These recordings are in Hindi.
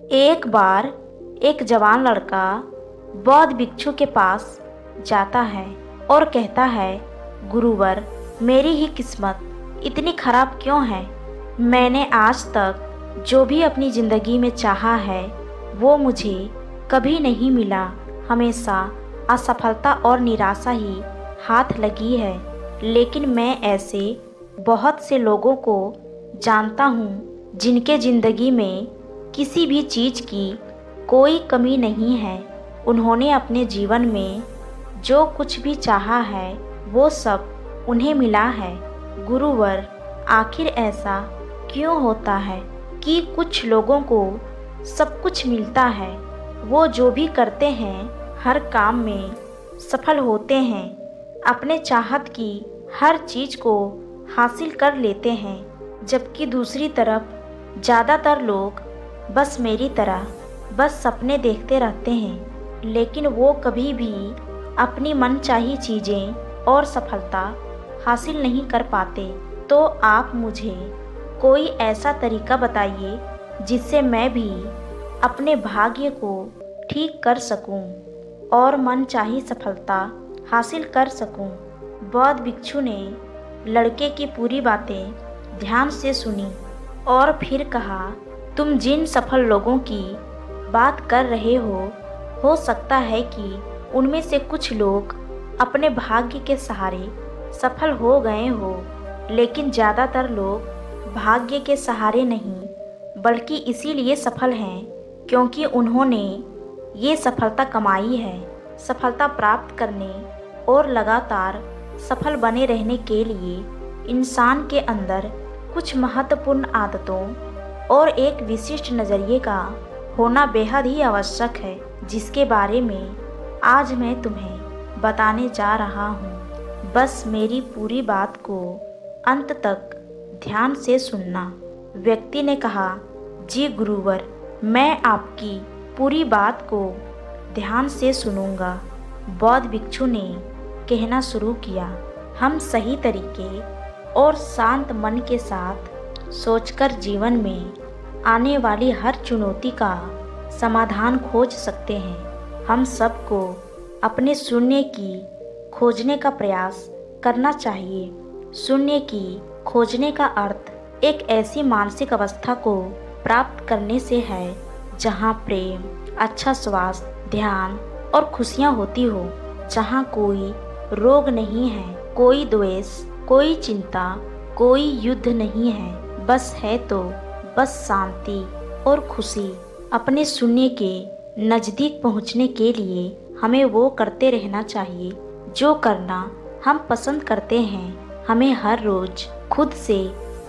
एक बार एक जवान लड़का बौद्ध भिक्षु के पास जाता है और कहता है, गुरुवर, मेरी ही किस्मत इतनी खराब क्यों है। मैंने आज तक जो भी अपनी ज़िंदगी में चाहा है वो मुझे कभी नहीं मिला। हमेशा असफलता और निराशा ही हाथ लगी है। लेकिन मैं ऐसे बहुत से लोगों को जानता हूँ जिनके ज़िंदगी में किसी भी चीज़ की कोई कमी नहीं है। उन्होंने अपने जीवन में जो कुछ भी चाहा है वो सब उन्हें मिला है। गुरुवर, आखिर ऐसा क्यों होता है कि कुछ लोगों को सब कुछ मिलता है, वो जो भी करते हैं हर काम में सफल होते हैं, अपने चाहत की हर चीज़ को हासिल कर लेते हैं, जबकि दूसरी तरफ ज़्यादातर लोग बस मेरी तरह बस सपने देखते रहते हैं, लेकिन वो कभी भी अपनी मनचाही चीज़ें और सफलता हासिल नहीं कर पाते। तो आप मुझे कोई ऐसा तरीका बताइए जिससे मैं भी अपने भाग्य को ठीक कर सकूं और मनचाही सफलता हासिल कर सकूं। बौद्ध भिक्षु ने लड़के की पूरी बातें ध्यान से सुनी और फिर कहा, तुम जिन सफल लोगों की बात कर रहे हो सकता है कि उनमें से कुछ लोग अपने भाग्य के सहारे सफल हो गए हो, लेकिन ज़्यादातर लोग भाग्य के सहारे नहीं बल्कि इसीलिए सफल हैं क्योंकि उन्होंने ये सफलता कमाई है। सफलता प्राप्त करने और लगातार सफल बने रहने के लिए इंसान के अंदर कुछ महत्वपूर्ण आदतों और एक विशिष्ट नज़रिए का होना बेहद ही आवश्यक है, जिसके बारे में आज मैं तुम्हें बताने जा रहा हूँ। बस मेरी पूरी बात को अंत तक ध्यान से सुनना। व्यक्ति ने कहा, जी गुरुवर, मैं आपकी पूरी बात को ध्यान से सुनूंगा। बौद्ध भिक्षु ने कहना शुरू किया, हम सही तरीके और शांत मन के साथ सोचकर जीवन में आने वाली हर चुनौती का समाधान खोज सकते हैं। हम सबको अपने शून्य की खोजने का प्रयास करना चाहिए। शून्य की खोजने का अर्थ एक ऐसी मानसिक अवस्था को प्राप्त करने से है जहाँ प्रेम, अच्छा स्वास्थ्य, ध्यान और खुशियाँ होती हो, जहाँ कोई रोग नहीं है, कोई द्वेष, कोई चिंता, कोई युद्ध नहीं है, बस है तो बस शांति और खुशी। अपने शून्य के नज़दीक पहुँचने के लिए हमें वो करते रहना चाहिए जो करना हम पसंद करते हैं। हमें हर रोज़ खुद से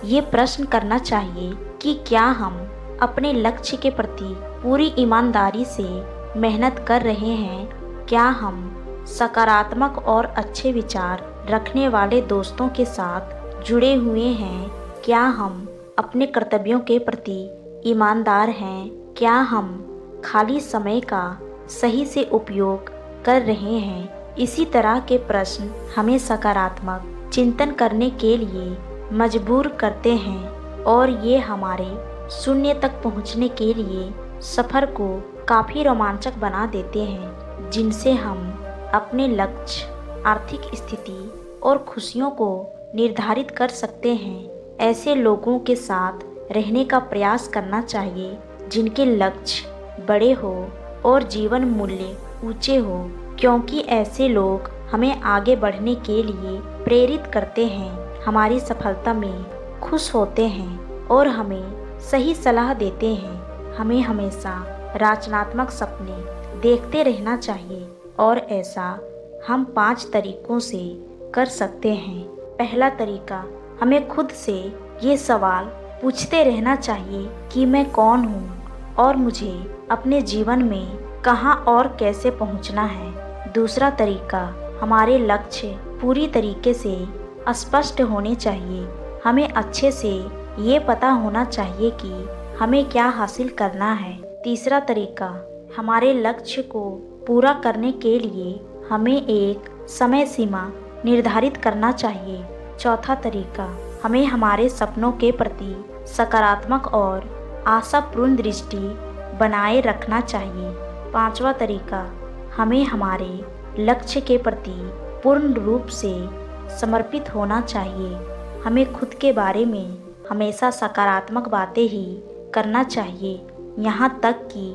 ये प्रश्न करना चाहिए कि क्या हम अपने लक्ष्य के प्रति पूरी ईमानदारी से मेहनत कर रहे हैं, क्या हम सकारात्मक और अच्छे विचार रखने वाले दोस्तों के साथ जुड़े हुए हैं, क्या हम अपने कर्तव्यों के प्रति ईमानदार हैं, क्या हम खाली समय का सही से उपयोग कर रहे हैं। इसी तरह के प्रश्न हमें सकारात्मक चिंतन करने के लिए मजबूर करते हैं और ये हमारे शून्य तक पहुंचने के लिए सफ़र को काफ़ी रोमांचक बना देते हैं, जिनसे हम अपने लक्ष्य, आर्थिक स्थिति और खुशियों को निर्धारित कर सकते हैं। ऐसे लोगों के साथ रहने का प्रयास करना चाहिए जिनके लक्ष्य बड़े हो और जीवन मूल्य ऊंचे हो, क्योंकि ऐसे लोग हमें आगे बढ़ने के लिए प्रेरित करते हैं, हमारी सफलता में खुश होते हैं और हमें सही सलाह देते हैं। हमें हमेशा रचनात्मक सपने देखते रहना चाहिए और ऐसा हम 5 तरीकों से कर सकते हैं। पहला तरीका, हमें खुद से ये सवाल पूछते रहना चाहिए कि मैं कौन हूँ और मुझे अपने जीवन में कहाँ और कैसे पहुँचना है। दूसरा तरीका, हमारे लक्ष्य पूरी तरीके से स्पष्ट होने चाहिए। हमें अच्छे से ये पता होना चाहिए कि हमें क्या हासिल करना है। तीसरा तरीका, हमारे लक्ष्य को पूरा करने के लिए हमें एक समय सीमा निर्धारित करना चाहिए। चौथा तरीका, हमें हमारे सपनों के प्रति सकारात्मक और आशापूर्ण दृष्टि बनाए रखना चाहिए। पांचवा तरीका, हमें हमारे लक्ष्य के प्रति पूर्ण रूप से समर्पित होना चाहिए। हमें खुद के बारे में हमेशा सकारात्मक बातें ही करना चाहिए, यहाँ तक कि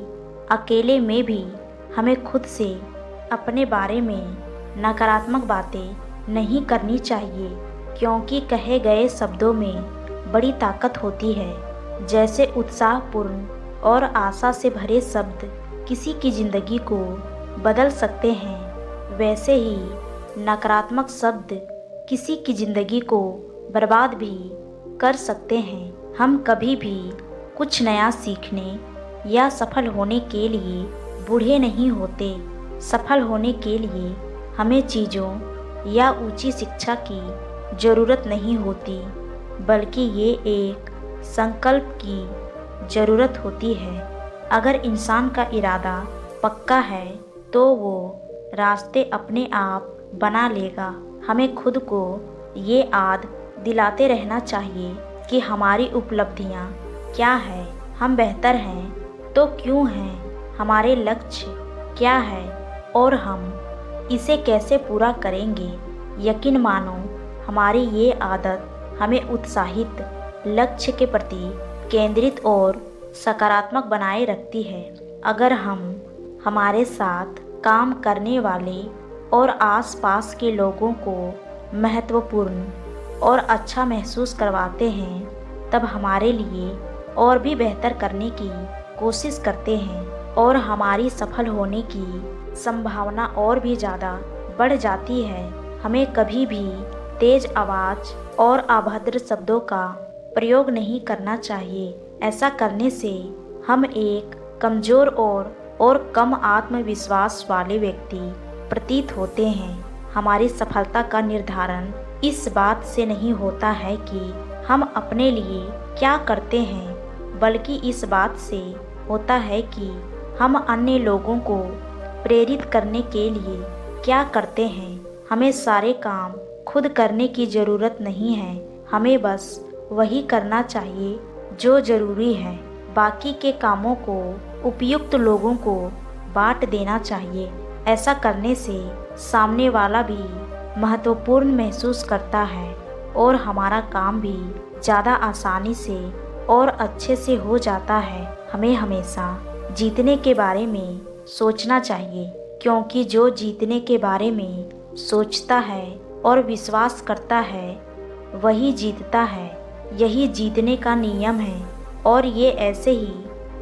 अकेले में भी हमें खुद से अपने बारे में नकारात्मक बातें नहीं करनी चाहिए, क्योंकि कहे गए शब्दों में बड़ी ताकत होती है। जैसे उत्साहपूर्ण और आशा से भरे शब्द किसी की ज़िंदगी को बदल सकते हैं, वैसे ही नकारात्मक शब्द किसी की ज़िंदगी को बर्बाद भी कर सकते हैं। हम कभी भी कुछ नया सीखने या सफल होने के लिए बूढ़े नहीं होते। सफल होने के लिए हमें चीज़ों या ऊंची शिक्षा की ज़रूरत नहीं होती, बल्कि ये एक संकल्प की ज़रूरत होती है। अगर इंसान का इरादा पक्का है तो वो रास्ते अपने आप बना लेगा। हमें खुद को ये याद दिलाते रहना चाहिए कि हमारी उपलब्धियाँ क्या है, हम बेहतर हैं तो क्यों हैं, हमारे लक्ष्य क्या है और हम इसे कैसे पूरा करेंगे। यकीन मानो, हमारी ये आदत हमें उत्साहित, लक्ष्य के प्रति केंद्रित और सकारात्मक बनाए रखती है। अगर हम हमारे साथ काम करने वाले और आसपास के लोगों को महत्वपूर्ण और अच्छा महसूस करवाते हैं, तब हमारे लिए और भी बेहतर करने की कोशिश करते हैं और हमारी सफल होने की संभावना और भी ज़्यादा बढ़ जाती है। हमें कभी भी तेज आवाज़ और अभद्र शब्दों का प्रयोग नहीं करना चाहिए। ऐसा करने से हम एक कमज़ोर और कम आत्मविश्वास वाले व्यक्ति प्रतीत होते हैं। हमारी सफलता का निर्धारण इस बात से नहीं होता है कि हम अपने लिए क्या करते हैं, बल्कि इस बात से होता है कि हम अन्य लोगों को प्रेरित करने के लिए क्या करते हैं। हमें सारे काम खुद करने की ज़रूरत नहीं है, हमें बस वही करना चाहिए जो ज़रूरी है। बाकी के कामों को उपयुक्त लोगों को बांट देना चाहिए। ऐसा करने से सामने वाला भी महत्वपूर्ण महसूस करता है और हमारा काम भी ज़्यादा आसानी से और अच्छे से हो जाता है। हमें हमेशा जीतने के बारे में सोचना चाहिए, क्योंकि जो जीतने के बारे में सोचता है और विश्वास करता है वही जीतता है। यही जीतने का नियम है और ये ऐसे ही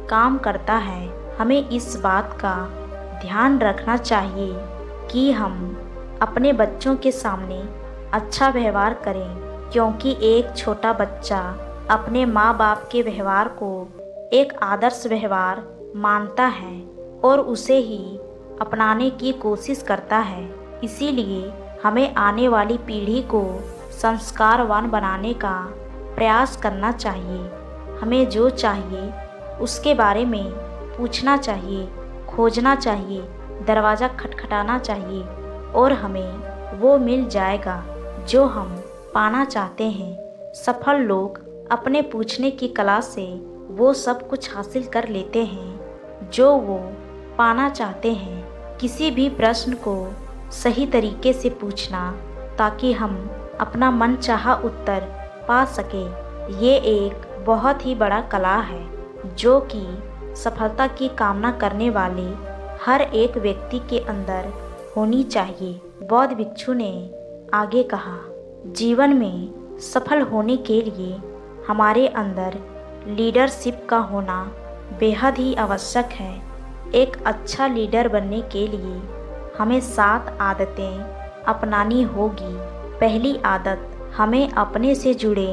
काम करता है। हमें इस बात का ध्यान रखना चाहिए कि हम अपने बच्चों के सामने अच्छा व्यवहार करें, क्योंकि एक छोटा बच्चा अपने माँ बाप के व्यवहार को एक आदर्श व्यवहार मानता है और उसे ही अपनाने की कोशिश करता है। इसीलिए हमें आने वाली पीढ़ी को संस्कारवान बनाने का प्रयास करना चाहिए। हमें जो चाहिए उसके बारे में पूछना चाहिए, खोजना चाहिए, दरवाज़ा खटखटाना चाहिए और हमें वो मिल जाएगा जो हम पाना चाहते हैं। सफल लोग अपने पूछने की कला से वो सब कुछ हासिल कर लेते हैं जो वो पाना चाहते हैं। किसी भी प्रश्न को सही तरीके से पूछना ताकि हम अपना मनचाहा उत्तर पा सके, ये एक बहुत ही बड़ा कला है जो कि सफलता की कामना करने वाले हर एक व्यक्ति के अंदर होनी चाहिए। बौद्ध भिक्षु ने आगे कहा, जीवन में सफल होने के लिए हमारे अंदर लीडरशिप का होना बेहद ही आवश्यक है। एक अच्छा लीडर बनने के लिए हमें 7 आदतें अपनानी होगी। पहली आदत, हमें अपने से जुड़े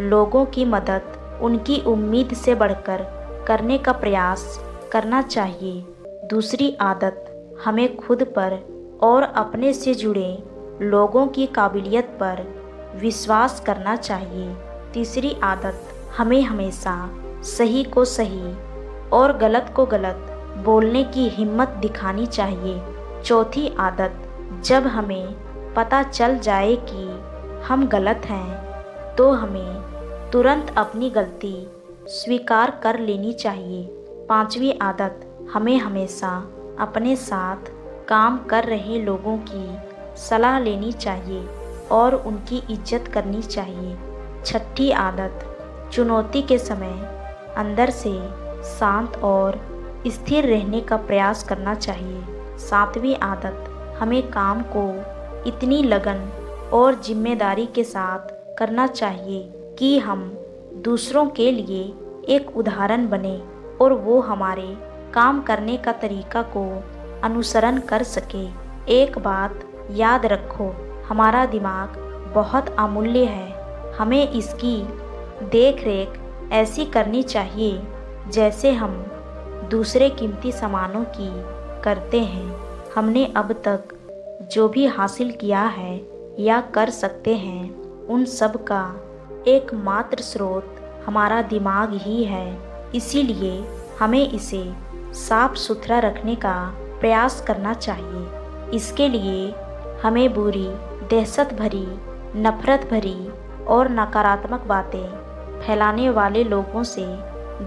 लोगों की मदद उनकी उम्मीद से बढ़कर करने का प्रयास करना चाहिए। दूसरी आदत, हमें खुद पर और अपने से जुड़े लोगों की काबिलियत पर विश्वास करना चाहिए। तीसरी आदत, हमें हमेशा सही को सही और गलत को गलत बोलने की हिम्मत दिखानी चाहिए। चौथी आदत, जब हमें पता चल जाए कि हम गलत हैं तो हमें तुरंत अपनी गलती स्वीकार कर लेनी चाहिए। पांचवी आदत, हमें हमेशा अपने साथ काम कर रहे लोगों की सलाह लेनी चाहिए और उनकी इज्जत करनी चाहिए। छठी आदत, चुनौती के समय अंदर से शांत और स्थिर रहने का प्रयास करना चाहिए। सातवीं आदत, हमें काम को इतनी लगन और जिम्मेदारी के साथ करना चाहिए कि हम दूसरों के लिए एक उदाहरण बने और वो हमारे काम करने का तरीका को अनुसरण कर सके। एक बात याद रखो, हमारा दिमाग बहुत अमूल्य है। हमें इसकी देख रेख ऐसी करनी चाहिए जैसे हम दूसरे कीमती सामानों की करते हैं। हमने अब तक जो भी हासिल किया है या कर सकते हैं, उन सब का एकमात्र स्रोत हमारा दिमाग ही है। इसीलिए हमें इसे साफ सुथरा रखने का प्रयास करना चाहिए। इसके लिए हमें बुरी, दहशत भरी, नफरत भरी और नकारात्मक बातें फैलाने वाले लोगों से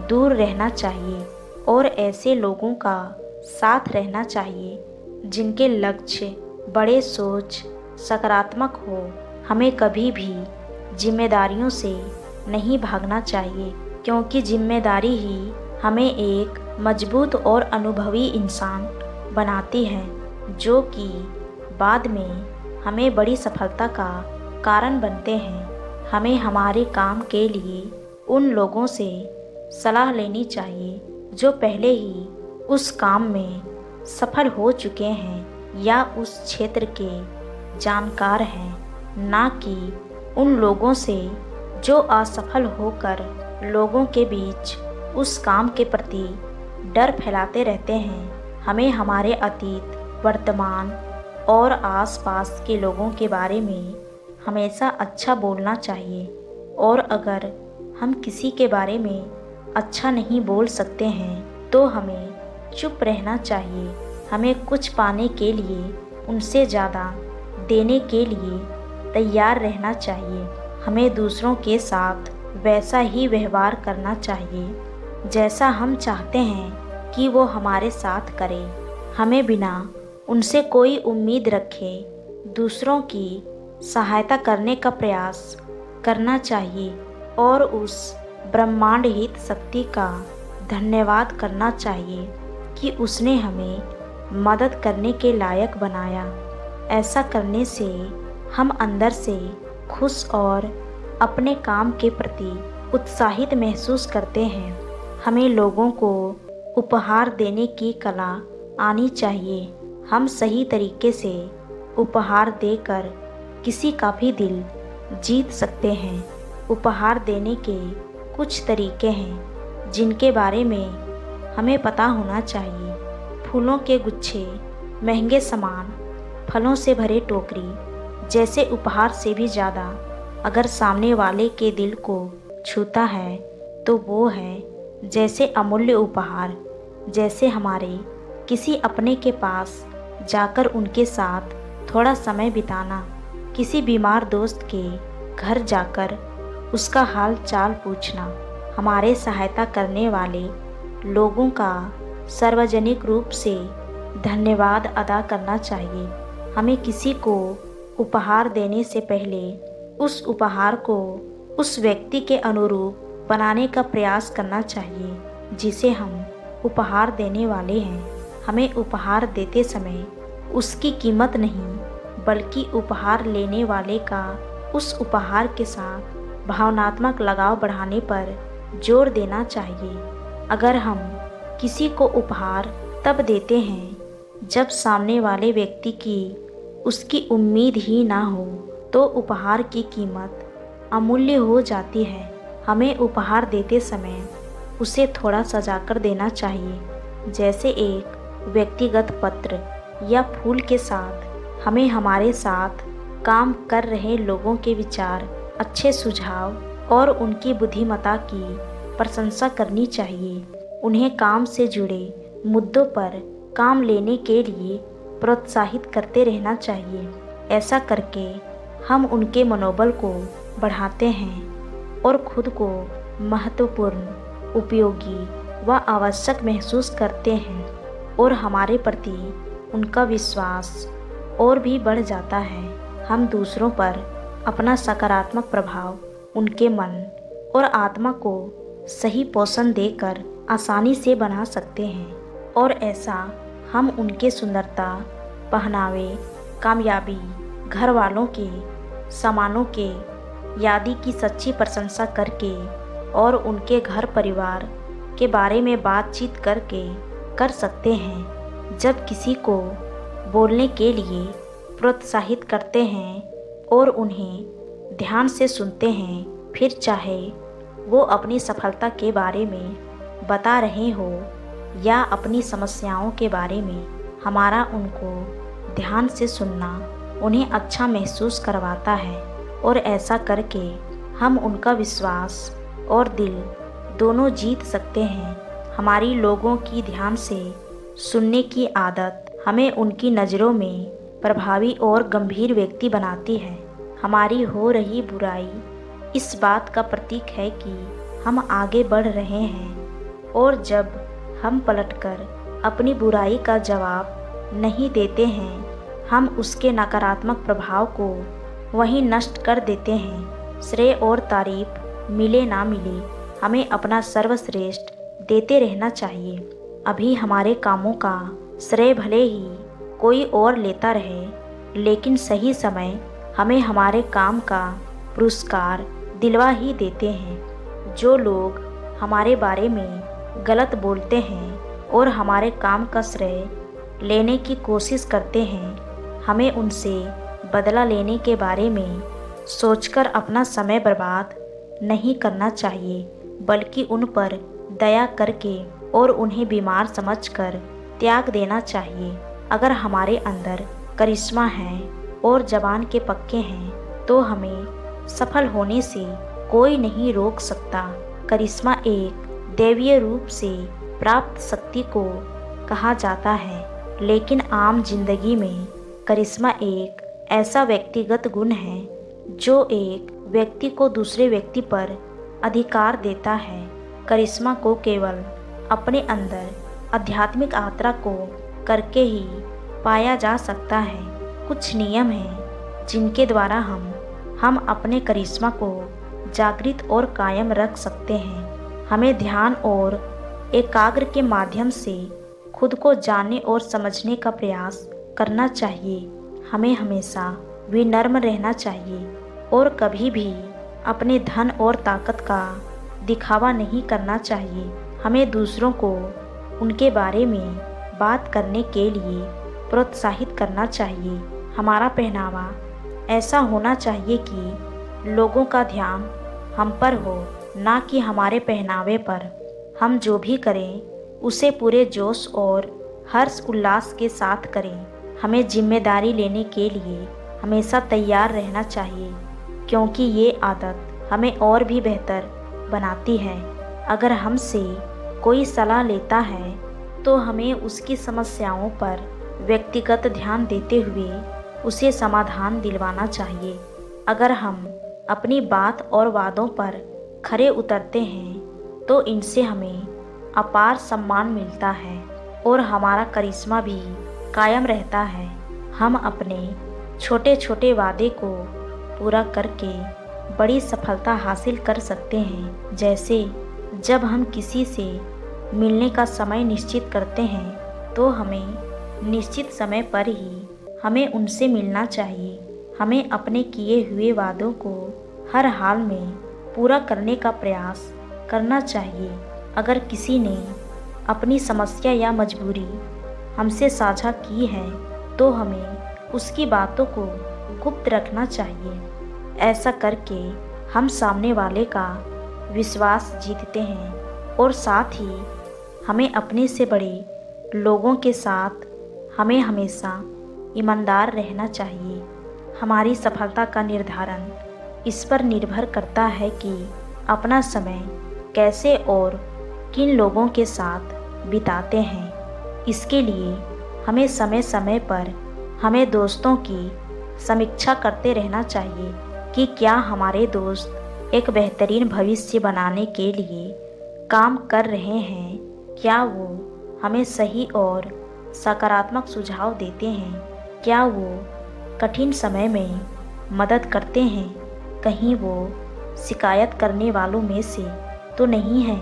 दूर रहना चाहिए और ऐसे लोगों का साथ रहना चाहिए जिनके लक्ष्य बड़े सोच सकारात्मक हो। हमें कभी भी जिम्मेदारियों से नहीं भागना चाहिए, क्योंकि जिम्मेदारी ही हमें एक मजबूत और अनुभवी इंसान बनाती है, जो कि बाद में हमें बड़ी सफलता का कारण बनते हैं। हमें हमारे काम के लिए उन लोगों से सलाह लेनी चाहिए जो पहले ही उस काम में सफल हो चुके हैं या उस क्षेत्र के जानकार हैं, ना कि उन लोगों से जो असफल होकर लोगों के बीच उस काम के प्रति डर फैलाते रहते हैं। हमें हमारे अतीत, वर्तमान और आसपास के लोगों के बारे में हमेशा अच्छा बोलना चाहिए, और अगर हम किसी के बारे में अच्छा नहीं बोल सकते हैं तो हमें चुप रहना चाहिए। हमें कुछ पाने के लिए उनसे ज़्यादा देने के लिए तैयार रहना चाहिए। हमें दूसरों के साथ वैसा ही व्यवहार करना चाहिए जैसा हम चाहते हैं कि वो हमारे साथ करें। हमें बिना उनसे कोई उम्मीद रखे दूसरों की सहायता करने का प्रयास करना चाहिए और उस ब्रह्मांड हित शक्ति का धन्यवाद करना चाहिए कि उसने हमें मदद करने के लायक बनाया। ऐसा करने से हम अंदर से खुश और अपने काम के प्रति उत्साहित महसूस करते हैं। हमें लोगों को उपहार देने की कला आनी चाहिए। हम सही तरीके से उपहार देकर किसी का भी दिल जीत सकते हैं। उपहार देने के कुछ तरीके हैं जिनके बारे में हमें पता होना चाहिए। फूलों के गुच्छे, महंगे सामान, फलों से भरे टोकरी जैसे उपहार से भी ज़्यादा अगर सामने वाले के दिल को छूता है तो वो है जैसे अमूल्य उपहार। जैसे हमारे किसी अपने के पास जाकर उनके साथ थोड़ा समय बिताना, किसी बीमार दोस्त के घर जाकर उसका हाल चाल पूछना, हमारे सहायता करने वाले लोगों का सार्वजनिक रूप से धन्यवाद अदा करना चाहिए। हमें किसी को उपहार देने से पहले उस उपहार को उस व्यक्ति के अनुरूप बनाने का प्रयास करना चाहिए जिसे हम उपहार देने वाले हैं। हमें उपहार देते समय उसकी कीमत नहीं बल्कि उपहार लेने वाले का उस उपहार के साथ भावनात्मक लगाव बढ़ाने पर जोर देना चाहिए। अगर हम किसी को उपहार तब देते हैं जब सामने वाले व्यक्ति की उसकी उम्मीद ही ना हो तो उपहार की कीमत अमूल्य हो जाती है। हमें उपहार देते समय उसे थोड़ा सजाकर देना चाहिए, जैसे एक व्यक्तिगत पत्र या फूल के साथ। हमें हमारे साथ काम कर रहे लोगों के विचार, अच्छे सुझाव और उनकी बुद्धिमत्ता की प्रशंसा करनी चाहिए। उन्हें काम से जुड़े मुद्दों पर काम लेने के लिए प्रोत्साहित करते रहना चाहिए। ऐसा करके हम उनके मनोबल को बढ़ाते हैं और खुद को महत्वपूर्ण, उपयोगी व आवश्यक महसूस करते हैं और हमारे प्रति उनका विश्वास और भी बढ़ जाता है। हम दूसरों पर अपना सकारात्मक प्रभाव उनके मन और आत्मा को सही पोषण देकर आसानी से बना सकते हैं और ऐसा हम उनके सुंदरता, पहनावे, कामयाबी, घर वालों के, सामानों के आदि की सच्ची प्रशंसा करके और उनके घर परिवार के बारे में बातचीत करके कर सकते हैं। जब किसी को बोलने के लिए प्रोत्साहित करते हैं और उन्हें ध्यान से सुनते हैं, फिर चाहे वो अपनी सफलता के बारे में बता रहे हो या अपनी समस्याओं के बारे में, हमारा उनको ध्यान से सुनना उन्हें अच्छा महसूस करवाता है और ऐसा करके हम उनका विश्वास और दिल दोनों जीत सकते हैं। हमारी लोगों की ध्यान से सुनने की आदत हमें उनकी नज़रों में प्रभावी और गंभीर व्यक्ति बनाती है। हमारी हो रही बुराई इस बात का प्रतीक है कि हम आगे बढ़ रहे हैं और जब हम पलटकर अपनी बुराई का जवाब नहीं देते हैं, हम उसके नकारात्मक प्रभाव को वहीं नष्ट कर देते हैं। श्रेय और तारीफ मिले ना मिले, हमें अपना सर्वश्रेष्ठ देते रहना चाहिए। अभी हमारे कामों का श्रेय भले ही कोई और लेता रहे, लेकिन सही समय हमें हमारे काम का पुरस्कार दिलवा ही देते हैं। जो लोग हमारे बारे में गलत बोलते हैं और हमारे काम का श्रेय लेने की कोशिश करते हैं, हमें उनसे बदला लेने के बारे में सोचकर अपना समय बर्बाद नहीं करना चाहिए, बल्कि उन पर दया करके और उन्हें बीमार समझकर त्याग देना चाहिए। अगर हमारे अंदर करिश्मा है और जबान के पक्के हैं, तो हमें सफल होने से कोई नहीं रोक सकता। करिश्मा एक दैवीय रूप से प्राप्त शक्ति को कहा जाता है, लेकिन आम जिंदगी में करिश्मा एक ऐसा व्यक्तिगत गुण है जो एक व्यक्ति को दूसरे व्यक्ति पर अधिकार देता है। करिश्मा को केवल अपने अंदर आध्यात्मिक यात्रा को करके ही पाया जा सकता है। कुछ नियम हैं जिनके द्वारा हम अपने करिश्मा को जागृत और कायम रख सकते हैं। हमें ध्यान और एकाग्र के माध्यम से खुद को जानने और समझने का प्रयास करना चाहिए। हमें हमेशा विनम्र रहना चाहिए और कभी भी अपने धन और ताकत का दिखावा नहीं करना चाहिए। हमें दूसरों को उनके बारे में बात करने के लिए प्रोत्साहित करना चाहिए। हमारा पहनावा ऐसा होना चाहिए कि लोगों का ध्यान हम पर हो, ना कि हमारे पहनावे पर। हम जो भी करें उसे पूरे जोश और हर्ष उल्लास के साथ करें। हमें जिम्मेदारी लेने के लिए हमेशा तैयार रहना चाहिए, क्योंकि ये आदत हमें और भी बेहतर बनाती है। अगर हमसे कोई सलाह लेता है तो हमें उसकी समस्याओं पर व्यक्तिगत ध्यान देते हुए उसे समाधान दिलवाना चाहिए। अगर हम अपनी बात और वादों पर खरे उतरते हैं तो इनसे हमें अपार सम्मान मिलता है और हमारा करिश्मा भी कायम रहता है। हम अपने छोटे छोटे वादे को पूरा करके बड़ी सफलता हासिल कर सकते हैं। जैसे जब हम किसी से मिलने का समय निश्चित करते हैं तो हमें निश्चित समय पर ही हमें उनसे मिलना चाहिए। हमें अपने किए हुए वादों को हर हाल में पूरा करने का प्रयास करना चाहिए। अगर किसी ने अपनी समस्या या मजबूरी हमसे साझा की है तो हमें उसकी बातों को गुप्त रखना चाहिए। ऐसा करके हम सामने वाले का विश्वास जीतते हैं और साथ ही हमें अपने से बड़े लोगों के साथ हमें हमेशा ईमानदार रहना चाहिए। हमारी सफलता का निर्धारण इस पर निर्भर करता है कि अपना समय कैसे और किन लोगों के साथ बिताते हैं। इसके लिए हमें समय समय पर हमें दोस्तों की समीक्षा करते रहना चाहिए कि क्या हमारे दोस्त एक बेहतरीन भविष्य बनाने के लिए काम कर रहे हैं क्या वो हमें सही और सकारात्मक सुझाव देते हैं? क्या वो कठिन समय में मदद करते हैं? कहीं वो शिकायत करने वालों में से तो नहीं हैं?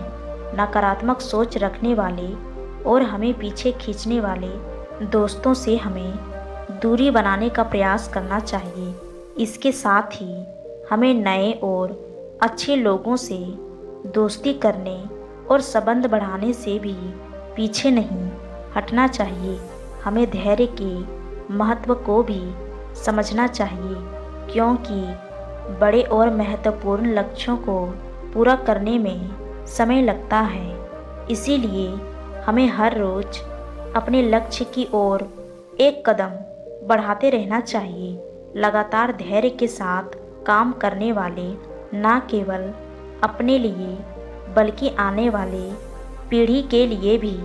नकारात्मक सोच रखने वाले और हमें पीछे खींचने वाले दोस्तों से हमें दूरी बनाने का प्रयास करना चाहिए। इसके साथ ही हमें नए और अच्छे लोगों से दोस्ती करने और संबंध बढ़ाने से भी पीछे नहीं हटना चाहिए। हमें धैर्य के महत्व को भी समझना चाहिए, क्योंकि बड़े और महत्वपूर्ण लक्ष्यों को पूरा करने में समय लगता है। इसीलिए हमें हर रोज अपने लक्ष्य की ओर एक कदम बढ़ाते रहना चाहिए। लगातार धैर्य के साथ काम करने वाले न केवल अपने लिए बल्कि आने वाले पीढ़ी के लिए भी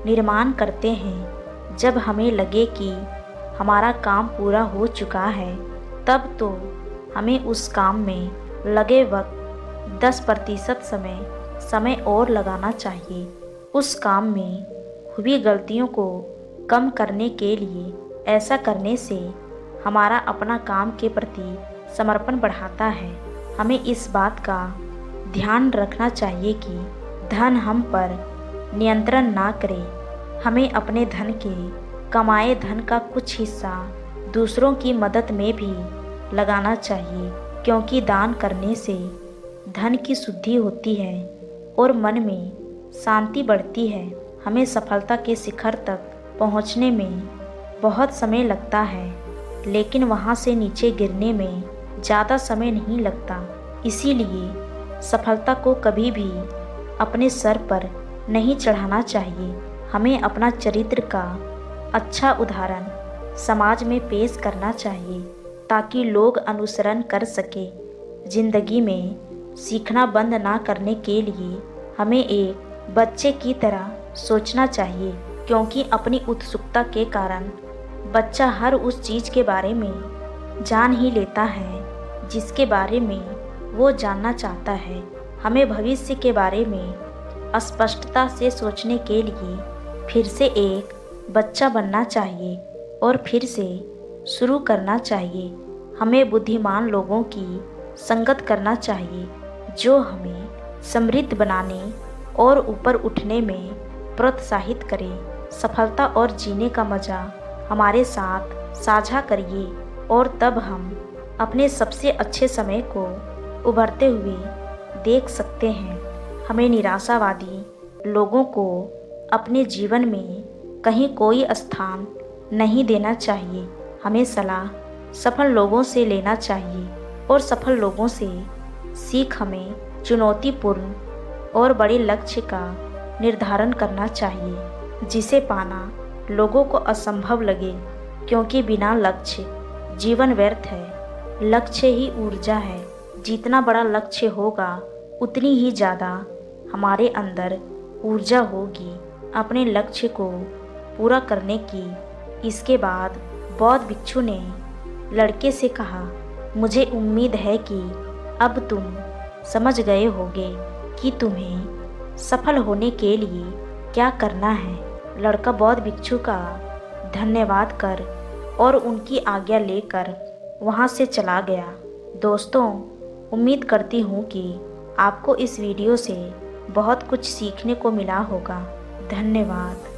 निर्माण करते हैं। जब हमें लगे कि हमारा काम पूरा हो चुका है, तब तो हमें उस काम में लगे वक्त 10% समय और लगाना चाहिए। उस काम में हुई गलतियों को कम करने के लिए ऐसा करने से हमारा अपना काम के प्रति समर्पण बढ़ाता है। हमें इस बात का ध्यान रखना चाहिए कि धन हम पर नियंत्रण ना करे। हमें अपने धन के कमाए धन का कुछ हिस्सा दूसरों की मदद में भी लगाना चाहिए, क्योंकि दान करने से धन की शुद्धि होती है और मन में शांति बढ़ती है। हमें सफलता के शिखर तक पहुंचने में बहुत समय लगता है, लेकिन वहां से नीचे गिरने में ज़्यादा समय नहीं लगता। इसीलिए सफलता को कभी भी अपने सर पर नहीं चढ़ाना चाहिए। हमें अपना चरित्र का अच्छा उदाहरण समाज में पेश करना चाहिए, ताकि लोग अनुसरण कर सके। जिंदगी में सीखना बंद ना करने के लिए हमें एक बच्चे की तरह सोचना चाहिए, क्योंकि अपनी उत्सुकता के कारण बच्चा हर उस चीज़ के बारे में जान ही लेता है जिसके बारे में वो जानना चाहता है। हमें भविष्य के बारे में स्पष्टता से सोचने के लिए फिर से एक बच्चा बनना चाहिए और फिर से शुरू करना चाहिए। हमें बुद्धिमान लोगों की संगत करना चाहिए, जो हमें समृद्ध बनाने और ऊपर उठने में प्रोत्साहित करे। सफलता और जीने का मज़ा हमारे साथ साझा करिए, और तब हम अपने सबसे अच्छे समय को उभरते हुए देख सकते हैं। हमें निराशावादी लोगों को अपने जीवन में कहीं कोई स्थान नहीं देना चाहिए। हमें सलाह सफल लोगों से लेना चाहिए, और सफल लोगों से सीख हमें चुनौतीपूर्ण और बड़े लक्ष्य का निर्धारण करना चाहिए, जिसे पाना लोगों को असंभव लगे, क्योंकि बिना लक्ष्य जीवन व्यर्थ है। लक्ष्य ही ऊर्जा है। जितना बड़ा लक्ष्य होगा, उतनी ही ज़्यादा हमारे अंदर ऊर्जा होगी अपने लक्ष्य को पूरा करने की। इसके बाद बौद्ध भिक्षु ने लड़के से कहा, मुझे उम्मीद है कि अब तुम समझ गए होगे कि तुम्हें सफल होने के लिए क्या करना है। लड़का बौद्ध भिक्षु का धन्यवाद कर और उनकी आज्ञा लेकर वहाँ से चला गया। दोस्तों, उम्मीद करती हूँ कि आपको इस वीडियो से बहुत कुछ सीखने को मिला होगा। धन्यवाद।